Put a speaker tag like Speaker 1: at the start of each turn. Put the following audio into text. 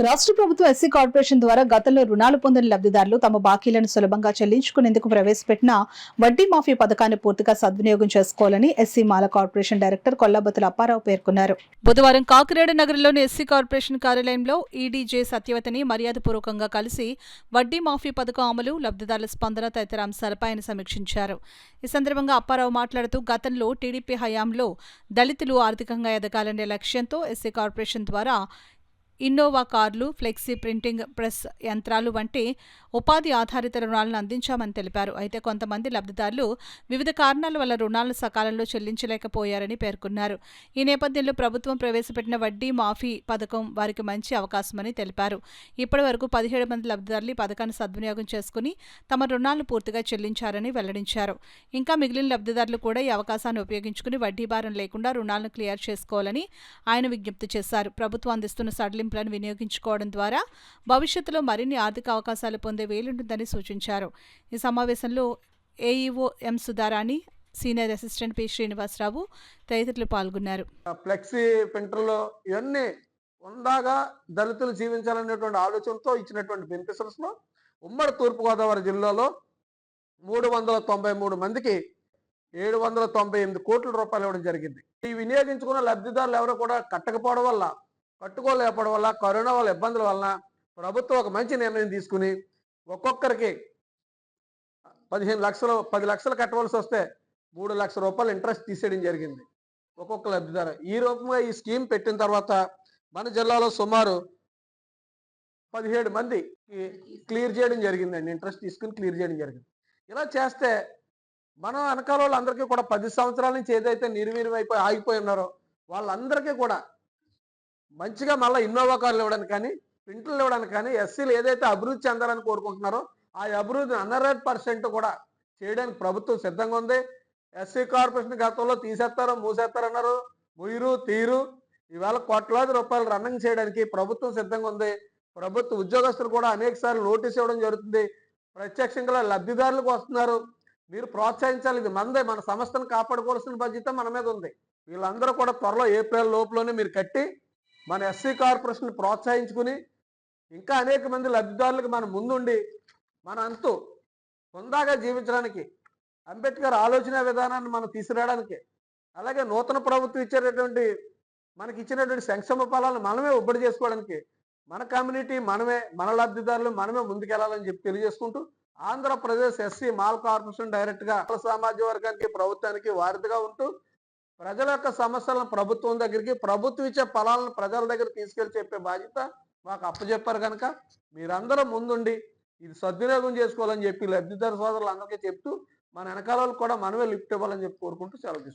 Speaker 1: రాష్ట్ర ప్రభుత్వం SC corporation ద్వారా గతంలో రుణాలు పొందిన లబ్ధిదారులు తమ బాకీలను సులభంగా చెల్లించుకునేందుకు ప్రవేశపెట్టిన వడ్డీ మాఫీ పథకాన్ని పూర్తిగా సద్వినియోగం చేసుకోవాలని ఎస్సీ మాల కార్పొరేషన్ డైరెక్టర్ కొల్లాబత్తుల అప్పారావు పేర్కొన్నారు. బుధవారం కాకినాడ నగరంలోని ఎస్సీ కార్పొరేషన్ కార్యాలయంలో ఈడీజే సత్యవతిని మర్యాదపూర్వకంగా కలిసి వడ్డీ మాఫీ పథకం అమలు, లబ్ధిదారుల స్పందన తదితర అంశాలపై ఆయన సమీక్షించారు. ఈ సందర్భంగా అప్పారావు మాట్లాడుతూ గతంలో టీడీపీ హయాంలో దళితులు ఆర్థికంగా ఎదగాలనే లక్ష్యంతో ఎస్సీ కార్పొరేషన్ ద్వారా ఇన్నోవా కార్లు, ఫ్లెక్సీ ప్రింటింగ్ ప్రెస్ యంత్రాలు వంటి ఉపాధి ఆధారిత రుణాలను అందించామని తెలిపారు. అయితే కొంతమంది లబ్ధిదారులు వివిధ కారణాల వల్ల రుణాలను సకాలంలో చెల్లించలేకపోయారని పేర్కొన్నారు. ఈ నేపథ్యంలో ప్రభుత్వం ప్రవేశపెట్టిన వడ్డీ మాఫీ పథకం వారికి మంచి అవకాశమని తెలిపారు. ఇప్పటి వరకు 17 మంది లబ్ధిదారులు ఈ పథకాన్ని సద్వినియోగం చేసుకుని తమ రుణాలను పూర్తిగా చెల్లించారని వెల్లడించారు. ఇంకా మిగిలిన లబ్ధిదారులు కూడా ఈ అవకాశాన్ని ఉపయోగించుకుని వడ్డీ భారం లేకుండా రుణాలను క్లియర్ చేసుకోవాలని ఆయన విజ్ఞప్తి చేశారు. ప్రభుత్వం అందిస్తున్న సడలింపులను వినియోగించుకోవడం ద్వారా భవిష్యత్తులో మరిన్ని ఆర్థిక అవకాశాలు పొందే వీలుంటుందని సూచించారు. ఈ సమావేశంలో AEO M Sudharani, senior assistant P Srinivasarao తదితరులు పాల్గొన్నారు.
Speaker 2: ఫ్లెక్సీ ప్రింటర్లో ఇవన్నీ ఉందాగా దళితులు జీవించాలనేటువంటి ఆలోచనతో ఇచ్చినటువంటి బెనిఫిషరీస్ లో ఉమ్మడి తూర్పుగోదావరి జిల్లాలో 393 మందికి 798 కోట్ల రూపాయలు ఇవ్వడం జరిగింది. ఈ వినియోగించుకున్న లబ్ధిదారులు ఎవరు కూడా కట్టుకోలేకపోవడం వల్ల కరోనా వల్ల ఇబ్బందుల వలన ప్రభుత్వం ఒక మంచి నిర్ణయం తీసుకుని ఒక్కొక్కరికి 15 లక్షలు 10 లక్షలు కట్టవలసి వస్తే 3 లక్షల రూపాయలు ఇంట్రెస్ట్ తీసేయడం జరిగింది ఒక్కొక్క లబ్ధిదారు. ఈ రూపంగా ఈ స్కీమ్ పెట్టిన తర్వాత మన జిల్లాలో సుమారు 17 మంది క్లియర్ చేయడం జరిగిందండి. ఇంట్రెస్ట్ తీసుకుని క్లియర్ చేయడం జరిగింది. ఇలా చేస్తే మనం వెనకాల వాళ్ళందరికీ కూడా 10 సంవత్సరాల నుంచి ఏదైతే నిర్వీర్యమైపోయి ఆగిపోయి ఉన్నారో వాళ్ళందరికీ కూడా మంచిగా మళ్ళీ ఇన్నోవా కార్లు ఇవ్వడానికి కానీ, ప్రింట్లు ఇవ్వడానికి కానీ, ఎస్సీలు ఏదైతే అభివృద్ధి చెందాలని కోరుకుంటున్నారో ఆ అభివృద్ధిని 100% కూడా చేయడానికి ప్రభుత్వం సిద్ధంగా ఉంది. ఎస్సీ కార్పొరేషన్ గతంలో తీసేస్తారో మూసేస్తారన్నారు, తీరు ఈవేళ కోట్లాది రూపాయలు రన్నింగ్ చేయడానికి ప్రభుత్వం సిద్ధంగా ఉంది. ప్రభుత్వ ఉద్యోగస్తులు కూడా అనేక సార్లు నోటీస్ ఇవ్వడం జరుగుతుంది. ప్రత్యక్షంగా లబ్ధిదారులకు వస్తున్నారు. మీరు ప్రోత్సహించాలి. ఇది మందే, మన సంస్థను కాపాడుకోవాల్సిన బాధ్యత మన మీద ఉంది. వీళ్ళందరూ కూడా త్వరలో ఏప్రిల్ లోపులోనే మీరు కట్టి మన ఎస్సీ కార్పొరేషన్ ప్రోత్సహించుకుని ఇంకా అనేక మంది లబ్ధిదారులకు మన ముందుండి మన అంతు హుందాగా జీవించడానికి, అంబేద్కర్ ఆలోచన విధానాన్ని మనం తీసుకురావడానికి, అలాగే నూతన ప్రభుత్వం ఇచ్చేటటువంటి మనకి ఇచ్చినటువంటి సంక్షేమ ఫలాలను మనమే ఒబ్బడి చేసుకోవడానికి మన కమ్యూనిటీ మనమే, మన లబ్ధిదారులు మనమే ముందుకెళ్లాలని చెప్పి తెలియజేసుకుంటూ ఆంధ్రప్రదేశ్ ఎస్సీ మాల్ కార్పొరేషన్ డైరెక్ట్గా సామాజిక వర్గానికి ప్రభుత్వానికి వారధిగా ఉంటూ ప్రజల యొక్క సమస్యలను ప్రభుత్వం దగ్గరికి, ప్రభుత్వం ఇచ్చే ఫలాలను ప్రజల దగ్గర తీసుకెళ్లి చెప్పే బాధ్యత మాకు అప్పచెప్పారు కనుక మీరందరూ ముందుండి ఇది సద్వినియోగం చేసుకోవాలని చెప్పి లబ్ధిదారు సోదరులందరికీ చెప్తూ మన వెనకాల కూడా మనమే లిఫ్ట్ ఇవ్వాలని చెప్పి కోరుకుంటూ సెలవు తీసుకుంటాం.